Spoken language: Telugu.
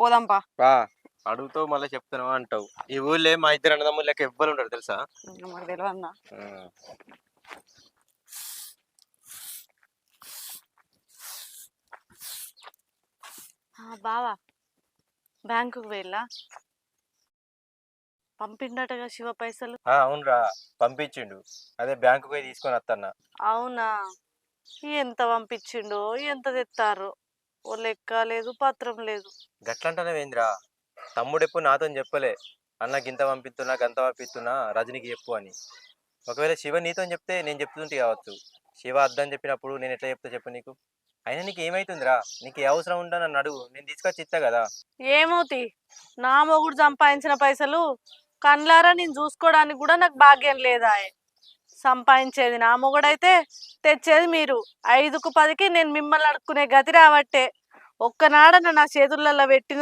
పోదాంపా. బా అడుగుతావు మళ్ళీ చెప్తాను అంటావు. ఈ ఊళ్ళో మా ఇద్దరు అన్నదమ్ములకి ఎవ్వరు ఉండరు తెలుసా. మాకు తెలియదు అన్న. బావా బ్యాంకుకు వెళ్ళా పంపిండటగా శివ పైసలు. అవునరా పంపించిండు. అదే బ్యాంకు పోయి తీసుకొని వస్తాన్నా. అవునా, ఎంత పంపించిండో ఎంత తెత్తారో, ఓ లెక్క లేదు పత్రం లేదు. గట్లంటానేవేంద్రా, తమ్ముడు ఎప్పుడు నాతో చెప్పలే అన్న గింత పంపిస్తున్నా గంత పంపిస్తున్నా రజనికి చెప్పు అని. ఒకవేళ శివ నీతో చెప్తే నేను చెప్తుంటే కావచ్చు. శివ అద్దని చెప్పినప్పుడు నేను ఎట్లా చెప్తా చెప్పు నీకు. అయినా నీకు ఏమైతుందిరా, నీకు ఏ అవసరం ఉందా నన్ను అడుగు, నేను తీసుకొచ్చి ఇస్తా కదా. ఏమవుతి, నా మొగుడు సంపాదించిన పైసలు కండ్లారా నేను చూసుకోవడానికి కూడా నాకు భాగ్యం లేదా? సంపాదించేది నా మొగుడైతే తెచ్చేది మీరు. 5కు 10కి నేను మిమ్మల్ని అడుక్కునే గతి రావట్టే. ఒక్కనాడన నా చేతులలో పెట్టిన